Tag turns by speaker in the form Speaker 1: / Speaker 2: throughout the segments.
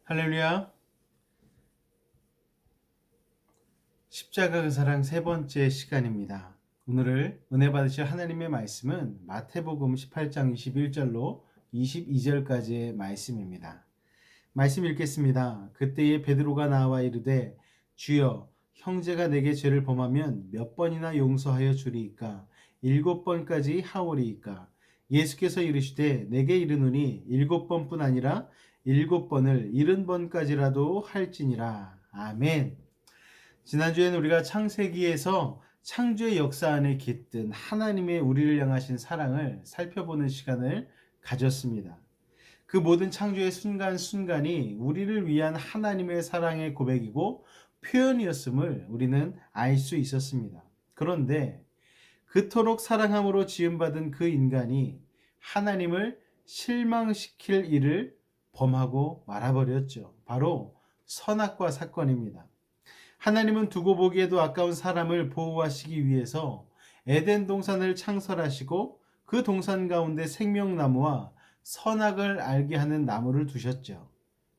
Speaker 1: 할렐루야. 십자가 그 사랑 세 번째 시간입니다. 오늘 은혜 받으실 하나님의 말씀은 마태복음 18장 21절로 22절까지의 말씀입니다. 말씀 읽겠습니다. 그때에 베드로가 나와 이르되 주여 형제가 내게 죄를 범하면 몇 번이나 용서하여 주리이까 7번까지 하오리이까. 예수께서 이르시되 내게 이르노니 7번뿐 아니라 7번을 70번까지라도 할지니라. 아멘. 지난주에는 우리가 창세기에서 창조의 역사 안에 깃든 하나님의 우리를 향하신 사랑을 살펴보는 시간을 가졌습니다. 그 모든 창조의 순간순간이 우리를 위한 하나님의 사랑의 고백이고 표현이었음을 우리는 알 수 있었습니다. 그런데 그토록 사랑함으로 지음받은 그 인간이 하나님을 실망시킬 일을 범하고 말아버렸죠. 바로 선악과 사건입니다. 하나님은 두고 보기에도 아까운 사람을 보호하시기 위해서 에덴 동산을 창설하시고 그 동산 가운데 생명나무와 선악을 알게 하는 나무를 두셨죠.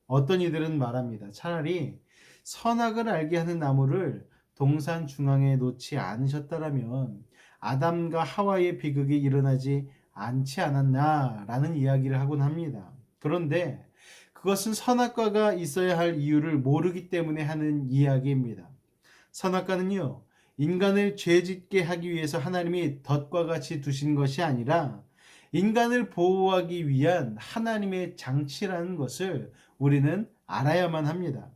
Speaker 1: 어떤 이들은 말합니다. 차라리 선악을 알게 하는 나무를 동산 중앙에 놓지 않으셨다라면 아담과 하와의 비극이 일어나지 않지 않았나라는 이야기를 하곤 합니다. 그런데 그것은 선악과가 있어야 할 이유를 모르기 때문에 하는 이야기입니다. 선악과는요, 인간을 죄짓게 하기 위해서 하나님이 덫과 같이 두신 것이 아니라 인간을 보호하기 위한 하나님의 장치라는 것을 우리는 알아야만 합니다.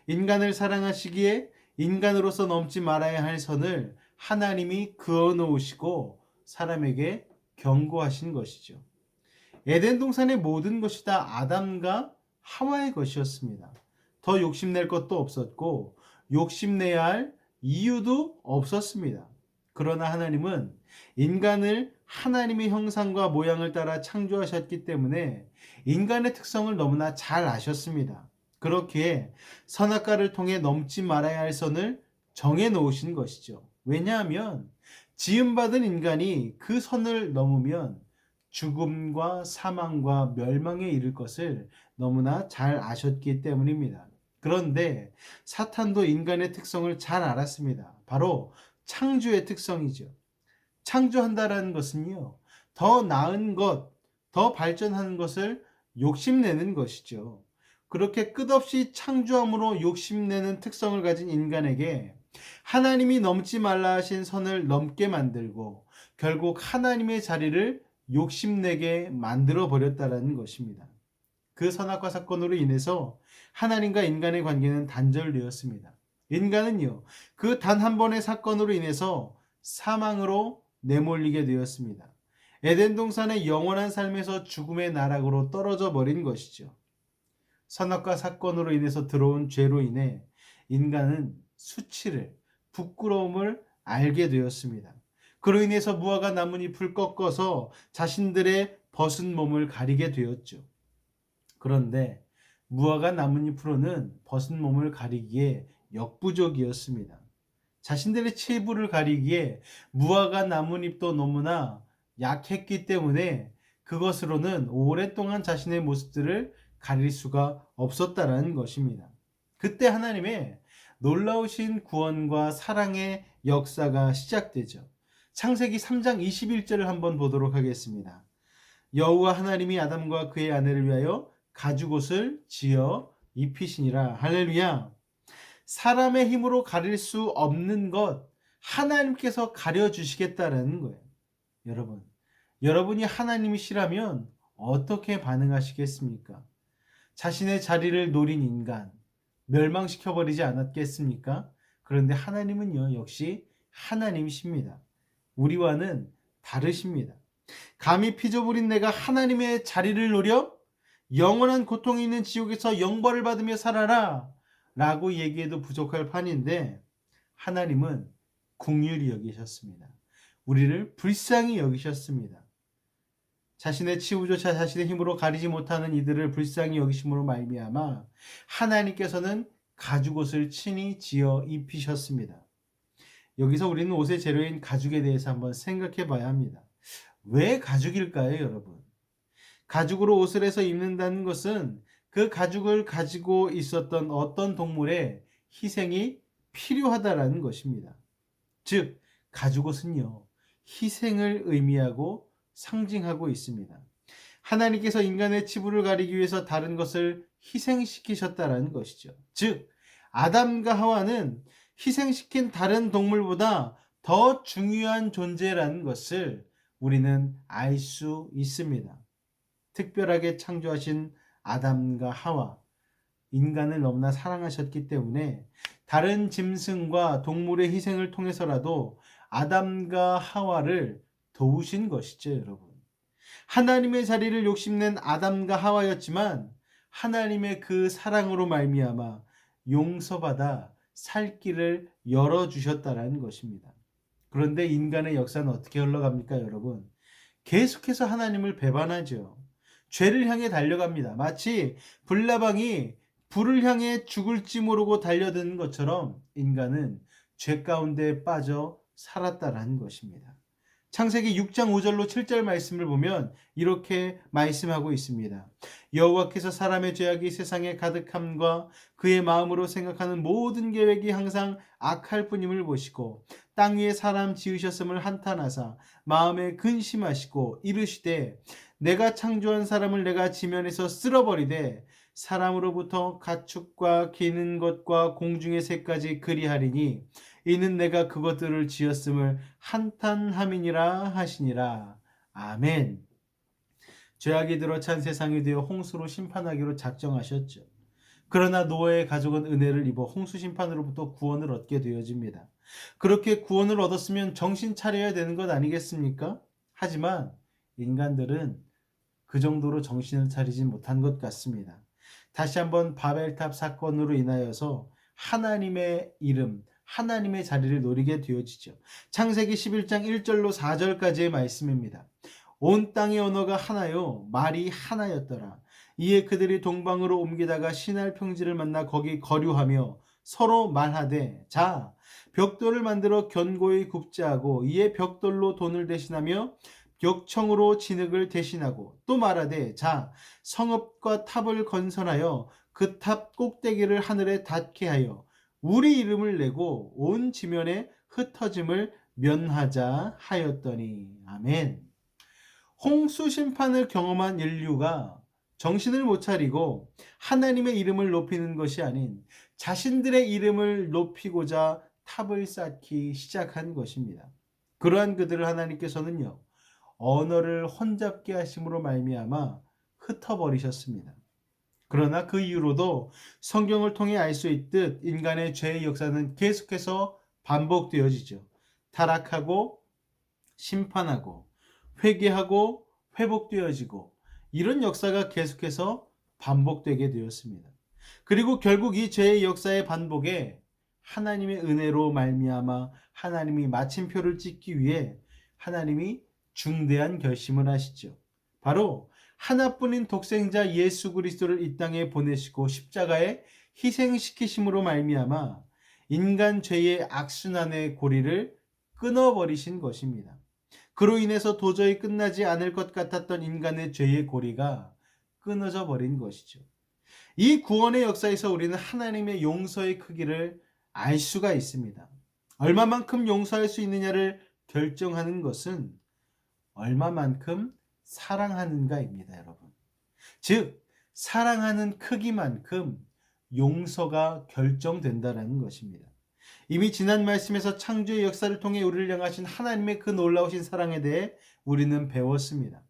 Speaker 1: 인간을 사랑하시기에 인간으로서 넘지 말아야 할 선을 하나님이 그어 놓으시고 사람에게 경고하신 것이죠. 에덴 동산의 모든 것이 다 아담과 하와의 것이었습니다. 더 욕심낼 것도 없었고 욕심내야 할 이유도 없었습니다. 그러나 하나님은 인간을 하나님의 형상과 모양을 따라 창조하셨기 때문에 인간의 특성을 너무나 잘 아셨습니다. 그렇기에 선악과를 통해 넘지 말아야 할 선을 정해 놓으신 것이죠. 왜냐하면 지음받은 인간이 그 선을 넘으면 죽음과 사망과 멸망에 이를 것을 너무나 잘 아셨기 때문입니다. 그런데 사탄도 인간의 특성을 잘 알았습니다. 바로 창조의 특성이죠. 창조한다라는 것은요, 더 나은 것, 더 발전하는 것을 욕심내는 것이죠. 그렇게 끝없이 창조함으로 욕심내는 특성을 가진 인간에게 하나님이 넘지 말라 하신 선을 넘게 만들고 결국 하나님의 자리를 욕심내게 만들어 버렸다라는 것입니다. 그 선악과 사건으로 인해서 하나님과 인간의 관계는 단절되었습니다. 인간은요, 그 단 한 번의 사건으로 인해서 사망으로 내몰리게 되었습니다. 에덴 동산의 영원한 삶에서 죽음의 나락으로 떨어져 버린 것이죠. 선악과 사건으로 인해서 들어온 죄로 인해 인간은 수치를, 부끄러움을 알게 되었습니다. 그로 인해서 무화과 나뭇잎을 꺾어서 자신들의 벗은 몸을 가리게 되었죠. 그런데 무화과 나뭇잎으로는 벗은 몸을 가리기에 역부족이었습니다. 자신들의 치부를 가리기에 무화과 나뭇잎도 너무나 약했기 때문에 그것으로는 오랫동안 자신의 모습들을 가릴 수가 없었다라는 것입니다. 그때 하나님의 놀라우신 구원과 사랑의 역사가 시작되죠. 창세기 3장 21절을 한번 보도록 하겠습니다. 여호와 하나님이 아담과 그의 아내를 위하여 가죽옷을 지어 입히시니라. 할렐루야. 사람의 힘으로 가릴 수 없는 것 하나님께서 가려주시겠다라는 거예요. 여러분이 하나님이시라면 어떻게 반응하시겠습니까? 자신의 자리를 노린 인간 멸망시켜버리지 않았겠습니까? 그런데 하나님은요, 역시 하나님이십니다. 우리와는 다르십니다. 감히 피조물인 내가 하나님의 자리를 노려 영원한 고통이 있는 지옥에서 영벌을 받으며 살아라 라고 얘기해도 부족할 판인데 하나님은 긍휼히 여기셨습니다. 우리를 불쌍히 여기셨습니다. 자신의 치부조차 자신의 힘으로 가리지 못하는 이들을 불쌍히 여기심으로 말미암아 하나님께서는 가죽옷을 친히 지어 입히셨습니다. 여기서 우리는 옷의 재료인 가죽에 대해서 한번 생각해 봐야 합니다. 왜 가죽일까요, 여러분? 가죽으로 옷을 해서 입는다는 것은 그 가죽을 가지고 있었던 어떤 동물의 희생이 필요하다라는 것입니다. 즉, 가죽옷은요, 희생을 의미하고 상징하고 있습니다. 하나님께서 인간의 치부를 가리기 위해서 다른 것을 희생시키셨다라는 것이죠. 즉, 아담과 하와는 희생시킨 다른 동물보다 더 중요한 존재라는 것을 우리는 알 수 있습니다. 특별하게 창조하신 아담과 하와, 인간을 너무나 사랑하셨기 때문에 다른 짐승과 동물의 희생을 통해서라도 아담과 하와를 도우신 것이죠, 여러분. 하나님의 자리를 욕심낸 아담과 하와였지만 하나님의 그 사랑으로 말미암아 용서받아 살 길을 열어주셨다라는 것입니다. 그런데 인간의 역사는 어떻게 흘러갑니까, 여러분? 계속해서 하나님을 배반하죠. 죄를 향해 달려갑니다. 마치 불나방이 불을 향해 죽을지 모르고 달려드는 것처럼 인간은 죄 가운데 빠져 살았다라는 것입니다. 창세기 6장 5절로 7절 말씀을 보면 이렇게 말씀하고 있습니다. 여호와께서 사람의 죄악이 세상에 가득함과 그의 마음으로 생각하는 모든 계획이 항상 악할 뿐임을 보시고 땅 위에 사람 지으셨음을 한탄하사 마음에 근심하시고 이르시되 내가 창조한 사람을 내가 지면에서 쓸어버리되 사람으로부터 가축과 기는 것과 공중의 새까지 그리하리니 이는 내가 그것들을 지었음을 한탄함이니라 하시니라. 아멘. 죄악이 들어 찬 세상이 되어 홍수로 심판하기로 작정하셨죠. 그러나 노아의 가족은 은혜를 입어 홍수 심판으로부터 구원을 얻게 되어집니다. 그렇게 구원을 얻었으면 정신 차려야 되는 것 아니겠습니까? 하지만 인간들은 그 정도로 정신을 차리지 못한 것 같습니다. 다시 한번 바벨탑 사건으로 인하여서 하나님의 이름, 하나님의 자리를 노리게 되어지죠. 창세기 11장 1절로 4절까지의 말씀입니다. 온 땅의 언어가 하나요, 말이 하나였더라. 이에 그들이 동방으로 옮기다가 시날 평지를 만나 거기 거류하며 서로 말하되 자 벽돌을 만들어 견고히 굽자 하고 이에 벽돌로 돈을 대신하며 벽청으로 진흙을 대신하고 또 말하되 자 성읍과 탑을 건설하여 그 탑 꼭대기를 하늘에 닿게 하여 우리 이름을 내고 온 지면에 흩어짐을 면하자 하였더니. 아멘. 홍수 심판을 경험한 인류가 정신을 못 차리고 하나님의 이름을 높이는 것이 아닌 자신들의 이름을 높이고자 탑을 쌓기 시작한 것입니다. 그러한 그들을 하나님께서는요, 언어를 혼잡게 하심으로 말미암아 흩어버리셨습니다. 그러나 그 이후로도 성경을 통해 알 수 있듯 인간의 죄의 역사는 계속해서 반복되어지죠. 타락하고 심판하고 회개하고 회복되어지고 이런 역사가 계속해서 반복되게 되었습니다. 그리고 결국 이 죄의 역사의 반복에 하나님의 은혜로 말미암아 하나님이 마침표를 찍기 위해 하나님이 중대한 결심을 하시죠. 바로 하나뿐인 독생자 예수 그리스도를 이 땅에 보내시고 십자가에 희생시키심으로 말미암아 인간 죄의 악순환의 고리를 끊어버리신 것입니다. 그로 인해서 도저히 끝나지 않을 것 같았던 인간의 죄의 고리가 끊어져 버린 것이죠. 이 구원의 역사에서 우리는 하나님의 용서의 크기를 알 수가 있습니다. 얼마만큼 용서할 수 있느냐를 결정하는 것은 얼마만큼 사랑하는가입니다, 여러분. 즉, 사랑하는 크기만큼 용서가 결정된다는 것입니다. 이미 지난 말씀에서 창조의 역사를 통해 우리를 향하신 하나님의 그 놀라우신 사랑에 대해 우리는 배웠습니다.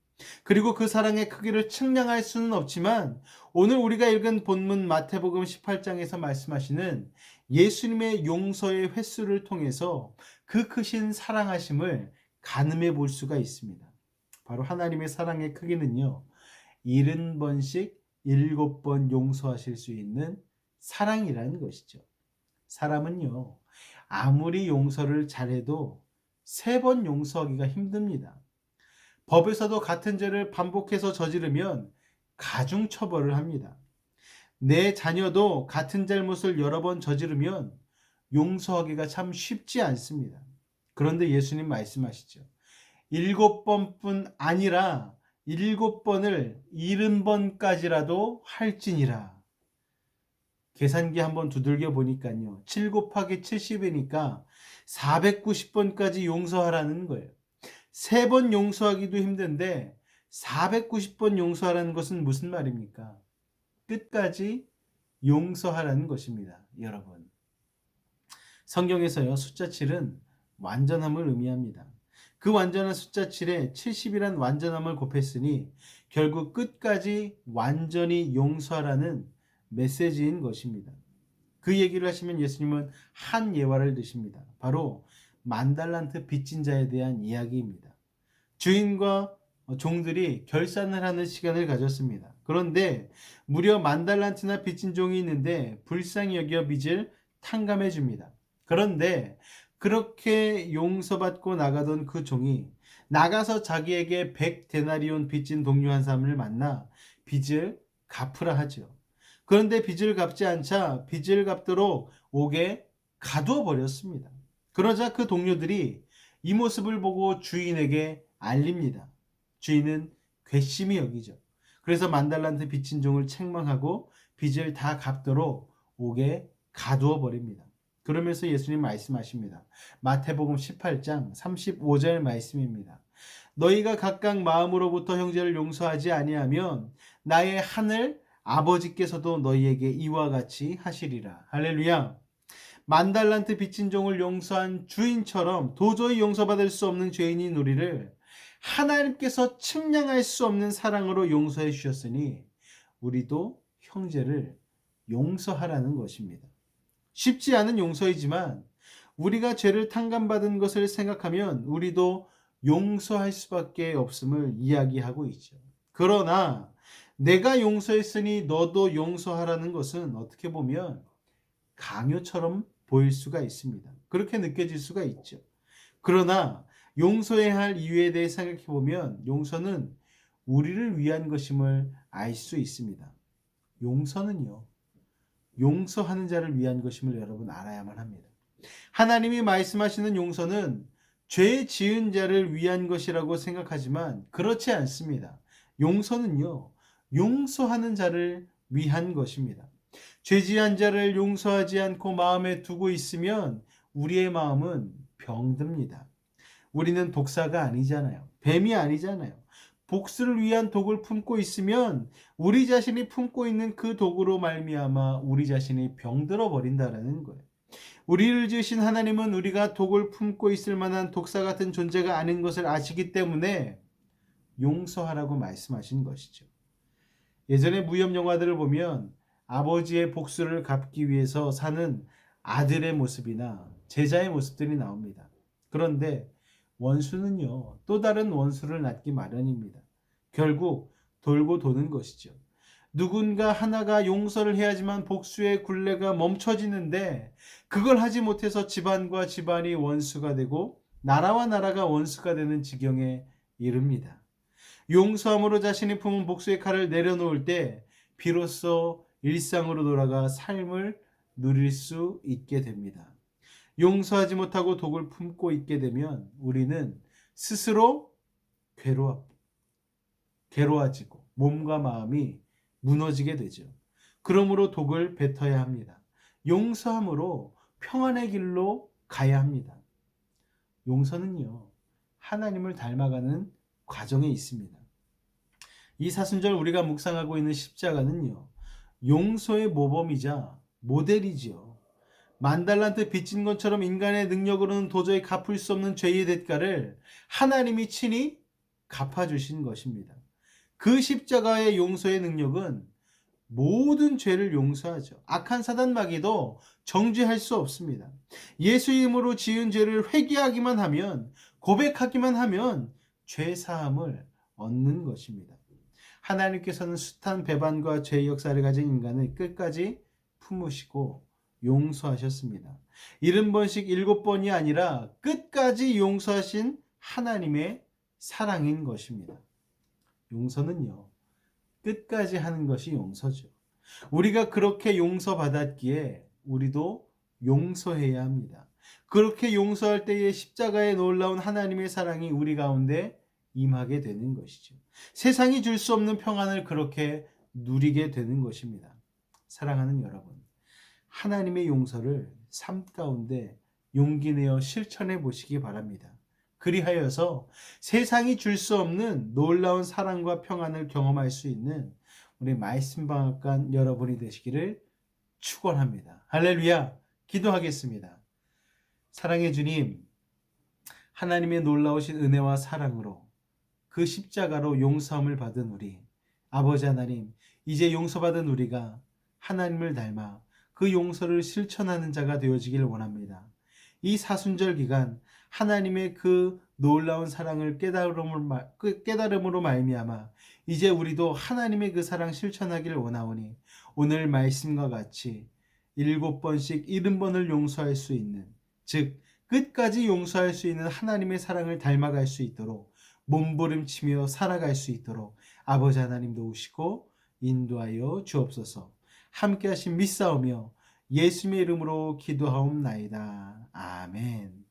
Speaker 1: 그리고 그 사랑의 크기를 측량할 수는 없지만 오늘 우리가 읽은 본문 마태복음 18장에서 말씀하시는 예수님의 용서의 횟수를 통해서 그 크신 사랑하심을 가늠해 볼 수가 있습니다. 바로 하나님의 사랑의 크기는요, 70번씩 7번 용서하실 수 있는 사랑이라는 것이죠. 사람은요, 아무리 용서를 잘해도 3번 용서하기가 힘듭니다. 법에서도 같은 죄를 반복해서 저지르면 가중처벌을 합니다. 내 자녀도 같은 잘못을 여러 번 저지르면 용서하기가 참 쉽지 않습니다. 그런데 예수님 말씀하시죠. 7번뿐 아니라 7번을 70번까지라도 할지니라. 계산기 한번 두들겨 보니까요. 7 곱하기 70이니까 490번까지 용서하라는 거예요. 3번 용서하기도 힘든데 490번 용서하라는 것은 무슨 말입니까? 끝까지 용서하라는 것입니다. 여러분. 성경에서요. 숫자 7은 완전함을 의미합니다. 그 완전한 숫자 7에 70이란 완전함을 곱했으니 결국 끝까지 완전히 용서하라는 메시지인 것입니다. 그 얘기를 하시면 예수님은 한 예화를 드십니다. 바로 10,000달란트 빚진 자에 대한 이야기입니다. 주인과 종들이 결산을 하는 시간을 가졌습니다. 그런데 무려 10,000달란트나 빚진 종이 있는데 불쌍히 여겨 빚을 탕감해 줍니다. 그런데 그렇게 용서받고 나가던 그 종이 나가서 자기에게 100데나리온 빚진 동료 한 사람을 만나 빚을 갚으라 하죠. 그런데 빚을 갚지 않자 빚을 갚도록 옥에 가두어 버렸습니다. 그러자 그 동료들이 이 모습을 보고 주인에게 알립니다. 주인은 괘씸히 여기죠. 그래서 10,000달란트 빚진 종을 책망하고 빚을 다 갚도록 옥에 가두어 버립니다. 그러면서 예수님 말씀하십니다. 마태복음 18장 35절 말씀입니다. 너희가 각각 마음으로부터 형제를 용서하지 아니하면 나의 하늘 아버지께서도 너희에게 이와 같이 하시리라. 할렐루야. 10,000달란트 빚진 종을 용서한 주인처럼 도저히 용서받을 수 없는 죄인인 우리를 하나님께서 측량할 수 없는 사랑으로 용서해 주셨으니 우리도 형제를 용서하라는 것입니다. 쉽지 않은 용서이지만 우리가 죄를 탕감받은 것을 생각하면 우리도 용서할 수밖에 없음을 이야기하고 있죠. 그러나 내가 용서했으니 너도 용서하라는 것은 어떻게 보면 강요처럼 보일 수가 있습니다. 그렇게 느껴질 수가 있죠. 그러나 용서해야 할 이유에 대해 생각해 보면 용서는 우리를 위한 것임을 알 수 있습니다. 용서는요. 용서하는 자를 위한 것임을 여러분 알아야만 합니다. 하나님이 말씀하시는 용서는 죄 지은 자를 위한 것이라고 생각하지만 그렇지 않습니다. 용서는요. 용서하는 자를 위한 것입니다. 죄지은 자를 용서하지 않고 마음에 두고 있으면 우리의 마음은 병듭니다. 우리는 독사가 아니잖아요. 뱀이 아니잖아요. 복수를 위한 독을 품고 있으면 우리 자신이 품고 있는 그 독으로 말미암아 우리 자신이 병들어 버린다라는 거예요. 우리를 지으신 하나님은 우리가 독을 품고 있을 만한 독사 같은 존재가 아닌 것을 아시기 때문에 용서하라고 말씀하신 것이죠. 예전에 무협 영화들을 보면 아버지의 복수를 갚기 위해서 사는 아들의 모습이나 제자의 모습들이 나옵니다. 그런데 원수는요, 또 다른 원수를 낳기 마련입니다. 결국 돌고 도는 것이죠. 누군가 하나가 용서를 해야지만 복수의 굴레가 멈춰지는데 그걸 하지 못해서 집안과 집안이 원수가 되고 나라와 나라가 원수가 되는 지경에 이릅니다. 용서함으로 자신이 품은 복수의 칼을 내려놓을 때 비로소 일상으로 돌아가 삶을 누릴 수 있게 됩니다. 용서하지 못하고 독을 품고 있게 되면 우리는 스스로 괴로워지고 몸과 마음이 무너지게 되죠. 그러므로 독을 뱉어야 합니다. 용서함으로 평안의 길로 가야 합니다. 용서는요, 하나님을 닮아가는 과정에 있습니다. 이 사순절 우리가 묵상하고 있는 십자가는요, 용서의 모범이자 모델이지요. 10,000달란트 빚진 것처럼 인간의 능력으로는 도저히 갚을 수 없는 죄의 대가를 하나님이 친히 갚아주신 것입니다. 그 십자가의 용서의 능력은 모든 죄를 용서하죠. 악한 사단 마귀도 정죄할 수 없습니다. 예수 이름으로 지은 죄를 회개하기만 하면, 고백하기만 하면 죄 사함을 얻는 것입니다. 하나님께서는 숱한 배반과 죄의 역사를 가진 인간을 끝까지 품으시고 용서하셨습니다. 70번씩 7번이 아니라 끝까지 용서하신 하나님의 사랑인 것입니다. 용서는요, 끝까지 하는 것이 용서죠. 우리가 그렇게 용서받았기에 우리도 용서해야 합니다. 그렇게 용서할 때의 십자가에 놀라운 하나님의 사랑이 우리 가운데 임하게 되는 것이죠. 세상이 줄 수 없는 평안을 그렇게 누리게 되는 것입니다. 사랑하는 여러분, 하나님의 용서를 삶 가운데 용기 내어 실천해 보시기 바랍니다. 그리하여서 세상이 줄 수 없는 놀라운 사랑과 평안을 경험할 수 있는 우리 말씀방앗간 여러분이 되시기를 축원합니다. 할렐루야. 기도하겠습니다. 사랑의 주님, 하나님의 놀라우신 은혜와 사랑으로 그 십자가로 용서함을 받은 우리 아버지 하나님, 이제 용서받은 우리가 하나님을 닮아 그 용서를 실천하는 자가 되어지길 원합니다. 이 사순절 기간 하나님의 그 놀라운 사랑을 깨달음으로 말미암아 이제 우리도 하나님의 그 사랑 실천하기를 원하오니 오늘 말씀과 같이 7번씩 70번을 용서할 수 있는, 즉 끝까지 용서할 수 있는 하나님의 사랑을 닮아갈 수 있도록 몸부림치며 살아갈 수 있도록 아버지 하나님 도우시고 인도하여 주옵소서. 함께 하신 믿사오며 예수님의 이름으로 기도하옵나이다. 아멘.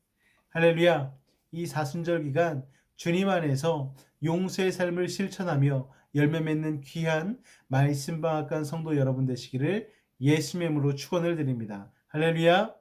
Speaker 1: 할렐루야. 이 사순절 기간 주님 안에서 용서의 삶을 실천하며 열매 맺는 귀한 말씀방앗간 성도 여러분 되시기를 예수님의 이름으로 축원을 드립니다. 할렐루야.